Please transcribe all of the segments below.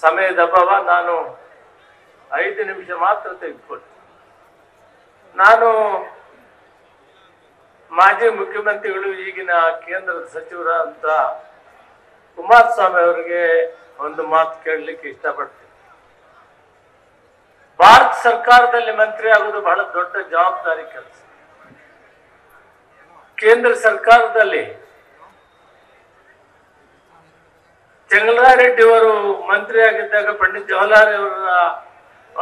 ಸಮಯದ ಅಭಾವ, ನಾನು 5 ನಿಮಿಷ ಮಾತ್ರ ತೆಗೆದುಕೊಳ್ತೀನಿ. ನಾನು ಮಾಜಿ ಮುಖ್ಯಮಂತ್ರಿಗಳು ಈಗಿನ ಕೇಂದ್ರದ ಸಚಿವರಾದಂತ ಕುಮಾರಸ್ವಾಮಿ ಅವರಿಗೆ ಒಂದು ಮಾತು ಕೇಳಲಿಕ್ಕೆ ಇಷ್ಟಪಡ್ತೀನಿ. ಭಾರತ ಸರ್ಕಾರದಲ್ಲಿ ಮಂತ್ರಿ ಆಗುವುದು ಬಹಳ ದೊಡ್ಡ ಜವಾಬ್ದಾರಿ ಕೆಲಸ. ಕೇಂದ್ರ ಸರ್ಕಾರದಲ್ಲಿ ಚೆಂಗಲರೆಡ್ಡಿ ಅವರು ಮಂತ್ರಿ ಆಗಿದ್ದಾಗ ಪಂಡಿತ್ ಜವಾಹರ್ಲಾಲ್ ಅವರ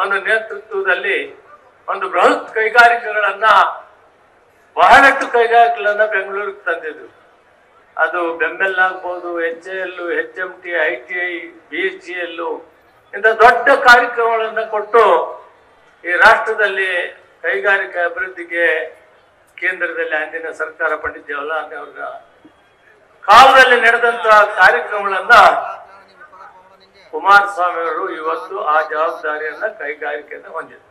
ಒಂದು ನೇತೃತ್ವದಲ್ಲಿ ಒಂದು ಬೃಹತ್ ಕೈಗಾರಿಕೆಗಳನ್ನ, ಬಹಳಷ್ಟು ಕೈಗಾರಿಕೆಗಳನ್ನ ಬೆಂಗಳೂರಿಗೆ ತಂದಿದ್ರು. ಅದು ಬೆಮ್ಮೆಲ್ ಆಗ್ಬೋದು, HAL, HMT, ITI, BHEL ಇಂಥ ದೊಡ್ಡ ಕಾರ್ಯಕ್ರಮಗಳನ್ನು ಕೊಟ್ಟು ಈ ರಾಷ್ಟ್ರದಲ್ಲಿ ಕೈಗಾರಿಕಾ ಅಭಿವೃದ್ಧಿಗೆ ಕೇಂದ್ರದಲ್ಲಿ ಅಂದಿನ ಸರ್ಕಾರ ಪಂಡಿತ್ ಜವಾಹರ್ಲಾಲ್ ಅವರ ಕಾಲದಲ್ಲಿ ನಡೆದಂತಹ ಕಾರ್ಯಕ್ರಮಗಳನ್ನ ಕುಮಾರಸ್ವಾಮಿ ಅವರು ಇವತ್ತು ಆ ಜವಾಬ್ದಾರಿಯನ್ನ ಕೈಗಾರಿಕೆಯನ್ನು ಹೊಂದಿದ್ರು.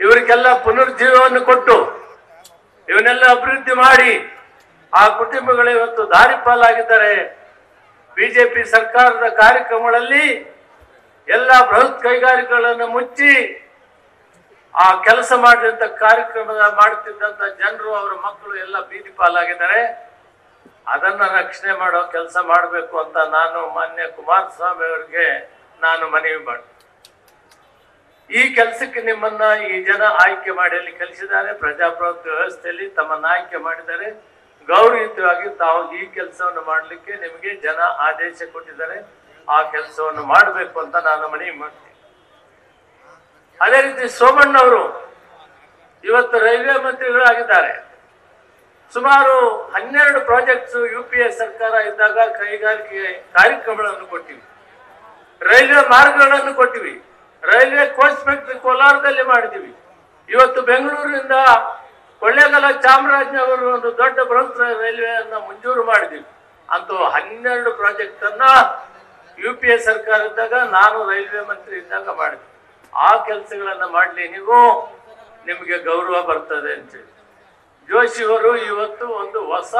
ಇವರಿಗೆಲ್ಲ ಪುನರ್ಜೀವವನ್ನು ಕೊಟ್ಟು ಇವನ್ನೆಲ್ಲ ಅಭಿವೃದ್ಧಿ ಮಾಡಿ ಆ ಕುಟುಂಬಗಳು ಇವತ್ತು ದಾರಿಪಾಲಾಗಿದ್ದಾರೆ. ಬಿಜೆಪಿ ಸರ್ಕಾರದ ಕಾರ್ಯಕ್ರಮಗಳಲ್ಲಿ ಎಲ್ಲ ಬೃಹತ್ ಕೈಗಾರಿಕೆಗಳನ್ನು ಮುಚ್ಚಿ ಆ ಕೆಲಸ ಮಾಡಿದಂತ ಕಾರ್ಯಕ್ರಮದ ಮಾಡುತ್ತಿದ್ದಂತ ಜನರು, ಅವರ ಮಕ್ಕಳು ಎಲ್ಲ ಬೀದಿ ಪಾಲಾಗಿದ್ದಾರೆ. ಅದನ್ನ ರಕ್ಷಣೆ ಮಾಡೋ ಕೆಲಸ ಮಾಡಬೇಕು ಅಂತ ನಾನು ಮಾನ್ಯ ಕುಮಾರಸ್ವಾಮಿ ಅವರಿಗೆ ನಾನು ಮನವಿ ಮಾಡಿ, ಈ ಕೆಲಸಕ್ಕೆ ನಿಮ್ಮನ್ನ ಈ ಜನ ಆಯ್ಕೆ ಮಾಡಿ ಅಲ್ಲಿ ಕಲಿಸಿದ್ದಾರೆ. ಪ್ರಜಾಪ್ರಭುತ್ವ ವ್ಯವಸ್ಥೆಯಲ್ಲಿ ತಮ್ಮನ್ನ ಆಯ್ಕೆ ಮಾಡಿದ್ದಾರೆ. ಗೌರವಯುತವಾಗಿ ತಾವು ಈ ಕೆಲಸವನ್ನು ಮಾಡಲಿಕ್ಕೆ ನಿಮಗೆ ಜನ ಆದೇಶ ಕೊಟ್ಟಿದ್ದಾರೆ. ಆ ಕೆಲಸವನ್ನು ಮಾಡಬೇಕು ಅಂತ ನಾನು ಮನವಿ ಮಾಡ್ತೀನಿ. ಅದೇ ರೀತಿ ಸೋಮಣ್ಣವರು ಇವತ್ತು ರೈಲ್ವೆ ಮಂತ್ರಿಗಳಾಗಿದ್ದಾರೆ. ಸುಮಾರು 12 ಪ್ರಾಜೆಕ್ಟ್ಸ್ UPA ಸರ್ಕಾರ ಇದ್ದಾಗ ಕೈಗಾರಿಕೆ ಕಾರ್ಯಕ್ರಮಗಳನ್ನು ಕೊಟ್ಟಿವಿ, ರೈಲ್ವೆ ಮಾರ್ಗಗಳನ್ನು ಕೊಟ್ಟಿವಿ, ರೈಲ್ವೆ ಕೋಚ್ ಫ್ಯಾಕ್ಟರಿ ಕೋಲಾರದಲ್ಲಿ ಮಾಡಿದೀವಿ. ಇವತ್ತು ಬೆಂಗಳೂರಿನಿಂದ ಕೊಳ್ಳೇಗಾಲ ಚಾಮರಾಜನಗರ ಒಂದು ದೊಡ್ಡ ಬೃಹತ್ ರೈಲ್ವೆಯನ್ನ ಮಂಜೂರು ಮಾಡಿದೀವಿ. ಅಂತೂ 12 ಪ್ರಾಜೆಕ್ಟ್ ಅನ್ನ UPA ಸರ್ಕಾರ ಇದ್ದಾಗ, ನಾನು ರೈಲ್ವೆ ಮಂತ್ರಿ ಇದ್ದಾಗ ಮಾಡಿದ್ವಿ. ಆ ಕೆಲಸಗಳನ್ನ ಮಾಡಲಿ, ನಿಮಗೆ ಗೌರವ ಬರ್ತದೆ ಅಂತೇಳಿ ಜೋಶಿ ಅವರು ಇವತ್ತು ಒಂದು ಹೊಸ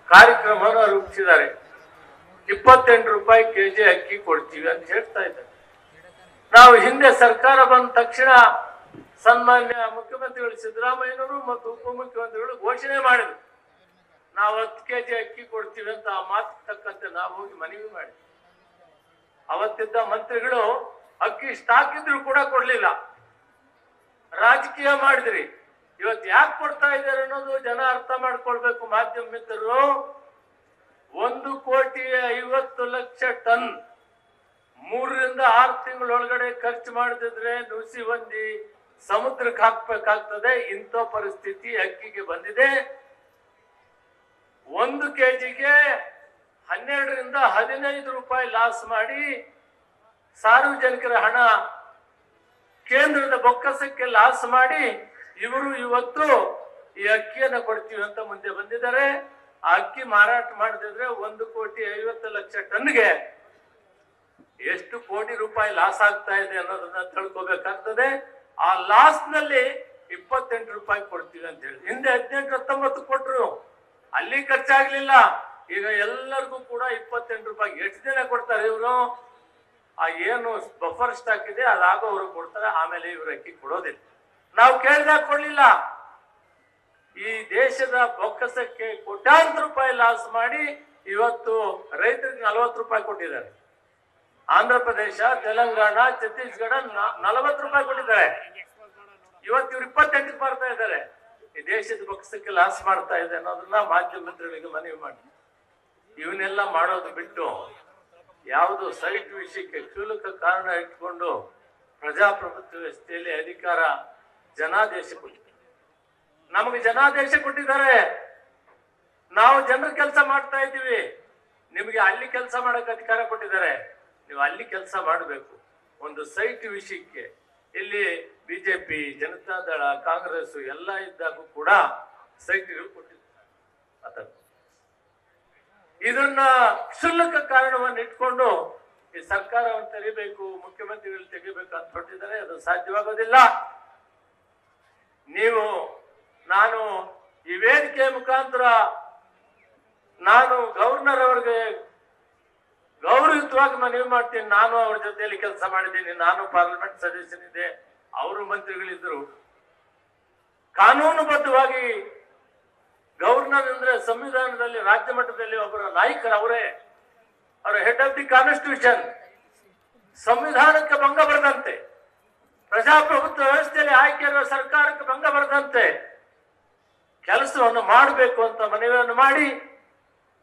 ಕಾರ್ಯಕ್ರಮವನ್ನು ರೂಪಿಸಿದ್ದಾರೆ. 28 ರೂಪಾಯಿ ಕೆಜಿ ಅಕ್ಕಿ ಕೊಡ್ತೀವಿ ಅಂತ ಹೇಳ್ತಾ ಇದ್ದಾರೆ. ನಾವು ಹಿಂದೆ ಸರ್ಕಾರ ಬಂದ ತಕ್ಷಣ ಸನ್ಮಾನ್ಯ ಮುಖ್ಯಮಂತ್ರಿಗಳು ಸಿದ್ದರಾಮಯ್ಯನವರು ಮತ್ತು ಉಪಮುಖ್ಯಮಂತ್ರಿಗಳು ಘೋಷಣೆ ಮಾಡಿದ್ರು, ನಾವು 10 ಕೆಜಿ ಅಕ್ಕಿ ಕೊಡ್ತೀವಿ ಅಂತ. ಆ ಮಾತು ತಕ್ಕಂತೆ ನಾವು ಹೋಗಿ ಮನವಿ ಮಾಡಿದ್ವಿ. ಅವತ್ತಿದ್ದ ಮಂತ್ರಿಗಳು ಅಕ್ಕಿ ಸ್ಟಾಕ್ ಇದ್ರು ಕೂಡ ಕೊಡ್ಲಿಲ್ಲ, ರಾಜಕೀಯ ಮಾಡಿದ್ರಿ. ಇವತ್ತು ಯಾಕೆ ಕೊಡ್ತಾ ಇದ್ದಾರೆ ಅನ್ನೋದು ಜನ ಅರ್ಥ ಮಾಡ್ಕೊಳ್ಬೇಕು. ಮಾಧ್ಯಮ ಮಿತ್ರರು, 1,50,00,000 ಟನ್ 3 ರಿಂದ 6 ತಿಂಗಳೊಳಗಡೆ ಖರ್ಚು ಮಾಡದಿದ್ರೆ ನುಸಿ ಹೊಂದಿ ಸಮುದ್ರಕ್ಕೆ ಹಾಕ್ಬೇಕಾಗ್ತದೆ. ಇಂಥ ಪರಿಸ್ಥಿತಿ ಅಕ್ಕಿಗೆ ಬಂದಿದೆ. 1 ಕೆಜಿಗೆ 12 ರಿಂದ 15 ರೂಪಾಯಿ ಲಾಸ್ ಮಾಡಿ ಸಾರ್ವಜನಿಕರ ಹಣ ಕೇಂದ್ರದ ಬೊಕ್ಕಸಕ್ಕೆ ಲಾಸ್ ಮಾಡಿ ಇವರು ಇವತ್ತು ಈ ಅಕ್ಕಿಯನ್ನು ಕೊಡ್ತೀವಿ ಅಂತ ಮುಂದೆ ಬಂದಿದ್ದಾರೆ. ಆ ಅಕ್ಕಿ ಮಾರಾಟ ಮಾಡದಿದ್ರೆ 1,50,00,000 ಟನ್ಗೆ ಎಷ್ಟು ಕೋಟಿ ರೂಪಾಯಿ ಲಾಸ್ ಆಗ್ತಾ ಇದೆ ಅನ್ನೋದನ್ನ ತಿಳ್ಕೋಬೇಕಾಗ್ತದೆ. ಆ ಲಾಸ್ ನಲ್ಲಿ 28 ರೂಪಾಯಿ ಕೊಡ್ತೀವಿ ಅಂತ ಹೇಳಿ ಹಿಂದೆ 18-19 ಕೊಟ್ರು, ಅಲ್ಲಿ ಖರ್ಚಾಗ್ಲಿಲ್ಲ. ಈಗ ಎಲ್ಲರಿಗೂ ಕೂಡ 28 ರೂಪಾಯಿ. ಎಷ್ಟು ದಿನ ಕೊಡ್ತಾರೆ ಇವರು? ಆ ಏನು ಬಫರ್ ಸ್ಟಾಕ್ ಇದೆ ಅದಾಗೋರು ಕೊಡ್ತಾರೆ, ಆಮೇಲೆ ಇವ್ರ ಅಕ್ಕಿ ಕೊಡೋದಿಲ್ಲ. ನಾವು ಕೇಳಿದಾಗ ಕೊಡ್ಲಿಲ್ಲ. ಈ ದೇಶದ ಬೊಕ್ಕಸಕ್ಕೆ ಕೋಟ್ಯಾಂತರ ರೂಪಾಯಿ ಲಾಸ್ ಮಾಡಿ ಇವತ್ತು ರೈತರಿಗೆ 40 ರೂಪಾಯಿ ಕೊಟ್ಟಿದ್ದಾರೆ. ಆಂಧ್ರ ಪ್ರದೇಶ, ತೆಲಂಗಾಣ, ಛತ್ತೀಸ್ಗಢ 40 ರೂಪಾಯಿ ಕೊಟ್ಟಿದ್ದಾರೆ. ಇವತ್ತು ಇವ್ರು 28 ಬರ್ತಾ ಇದ್ದಾರೆ. ಈ ದೇಶದ ಬೊಕ್ಕಸಕ್ಕೆ ಲಾಸ್ ಮಾಡ್ತಾ ಇದೆ ಅನ್ನೋದನ್ನ ಮಾಧ್ಯಮ ಮಿತ್ರಗಳಿಗೆ ಮನವಿ ಮಾಡಿ, ಇವನ್ನೆಲ್ಲ ಮಾಡೋದು ಬಿಟ್ಟು ಯಾವುದು ಸೈಟ್ ವಿಷಯಕ್ಕೆ ಕ್ಷುಲ್ಲಕ ಕಾರಣ ಇಟ್ಕೊಂಡು ಪ್ರಜಾಪ್ರಭುತ್ವ ವ್ಯವಸ್ಥೆಯಲ್ಲಿ ಅಧಿಕಾರ ಜನಾದೇಶ ಕೊಟ್ಟಿದ್ದಾರೆ. ನಮಗೆ ಜನಾದೇಶ ಕೊಟ್ಟಿದ್ದಾರೆ, ನಾವು ಜನರ ಕೆಲಸ ಮಾಡ್ತಾ ಇದ್ದೀವಿ. ನಿಮಗೆ ಅಲ್ಲಿ ಕೆಲಸ ಮಾಡಕ್ಕೆ ಅಧಿಕಾರ ಕೊಟ್ಟಿದ್ದಾರೆ, ನೀವು ಅಲ್ಲಿ ಕೆಲಸ ಮಾಡಬೇಕು. ಒಂದು ಸೈಟ್ ವಿಷಯಕ್ಕೆ ಇಲ್ಲಿ ಬಿಜೆಪಿ, ಜನತಾದಳ, ಕಾಂಗ್ರೆಸ್ ಎಲ್ಲ ಇದ್ದಾಗೂ ಕೂಡ ಸೈಟ್ಗಳು ಕೊಟ್ಟಿದ್ದಾರೆ. ಇದನ್ನ ಕ್ಷುಲ್ಲಕ ಕಾರಣವನ್ನು ಇಟ್ಕೊಂಡು ಈ ಸರ್ಕಾರವನ್ನು ತೆಗಿಬೇಕು, ಮುಖ್ಯಮಂತ್ರಿಗಳು ತೆಗಿಬೇಕು ಅಂತ ಹೊರಟಿದ್ದಾರೆ. ಅದು ಸಾಧ್ಯವಾಗೋದಿಲ್ಲ. ನಾನು ಈ ವೇದಿಕೆ ಮುಖಾಂತರ ನಾನು ಗವರ್ನರ್ ಅವರಿಗೆ ಗೌರವಯುತವಾಗಿ ಮನವಿ ಮಾಡ್ತೀನಿ. ನಾನು ಅವ್ರ ಜೊತೆಯಲ್ಲಿ ಕೆಲಸ ಮಾಡಿದ್ದೀನಿ, ನಾನು ಪಾರ್ಲಿಮೆಂಟ್ ಸದಸ್ಯನಿದ್ದೆ, ಅವರು ಮಂತ್ರಿಗಳಿದ್ರು. ಕಾನೂನುಬದ್ಧವಾಗಿ ಗವರ್ನರ್ ಅಂದ್ರೆ ಸಂವಿಧಾನದಲ್ಲಿ ರಾಜ್ಯ ಮಟ್ಟದಲ್ಲಿ ಒಬ್ಬರ ನಾಯಕರು ಅವರೇ, ಅವರ ಹೆಡ್ ಆಫ್ ದಿ ಕಾನ್ಸ್ಟಿಟ್ಯೂಷನ್. ಸಂವಿಧಾನಕ್ಕೆ ಭಂಗ ಬರದಂತೆ, ಪ್ರಜಾಪ್ರಭುತ್ವ ವ್ಯವಸ್ಥೆಯಲ್ಲಿ ಆಯ್ಕೆ ಇರುವ ಸರ್ಕಾರಕ್ಕೆ ಭಂಗ ಬರದಂತೆ ಕೆಲಸವನ್ನು ಮಾಡಬೇಕು ಅಂತ ಮನವಿಯನ್ನು ಮಾಡಿ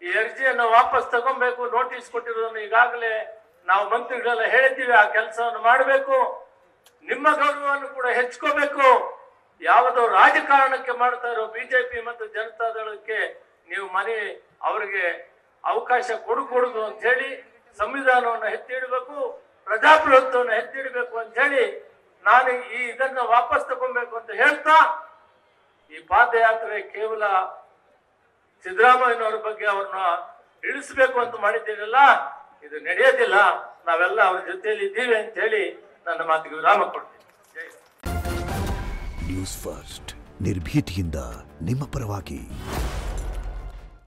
ಈ ಅರ್ಜಿಯನ್ನು ವಾಪಸ್ ತಗೊಬೇಕು. ನೋಟಿಸ್ ಕೊಟ್ಟಿರೋದನ್ನು ಈಗಾಗಲೇ ನಾವು ಮಂತ್ರಿಗಳೆಲ್ಲ ಹೇಳಿದ್ದೀವಿ. ಆ ಕೆಲಸವನ್ನು ಮಾಡಬೇಕು. ನಿಮ್ಮ ಗೌರವವನ್ನು ಕೂಡ ಹೆಚ್ಚಿಕೋಬೇಕು. ಯಾವುದೋ ರಾಜಕಾರಣಕ್ಕೆ ಮಾಡ್ತಾ ಇರೋ ಬಿಜೆಪಿ ಮತ್ತು ಜನತಾದಳಕ್ಕೆ ನೀವು ಅವರಿಗೆ ಅವಕಾಶ ಕೊಡಕೂಡದು ಅಂತ ಹೇಳಿ ಸಂವಿಧಾನವನ್ನು ಎತ್ತಿಡಬೇಕು, ಪ್ರಜಾಪ್ರಭುತ್ವವನ್ನು ಎತ್ತಿಡಬೇಕು ಅಂತ ಹೇಳಿ ನಾನು ಇದನ್ನ ವಾಪಸ್ ತಗೊಬೇಕು ಅಂತ ಹೇಳ್ತಾ, ಈ ಪಾದಯಾತ್ರೆ ಕೇವಲ ಸಿದ್ದರಾಮಯ್ಯನವರ ಬಗ್ಗೆ ಅವ್ರನ್ನ ಇಳಿಸಬೇಕು ಅಂತ ಮಾಡಿದ್ದೀರಲ್ಲ, ಇದು ನಡೆಯೋದಿಲ್ಲ. ನಾವೆಲ್ಲ ಅವ್ರ ಜೊತೆಯಲ್ಲಿ ಇದ್ದೀವಿ ಅಂತ ಹೇಳಿ ನನ್ನ ಮಾತಿಗೆ ವಿರಾಮ ಕೊಡ್ತೀನಿ. ಜೈ ನ್ಯೂಸ್ ಫಸ್ಟ್, ನಿರ್ಭೀತಿಯಿಂದ ನಿಮ್ಮ ಪರವಾಗಿ.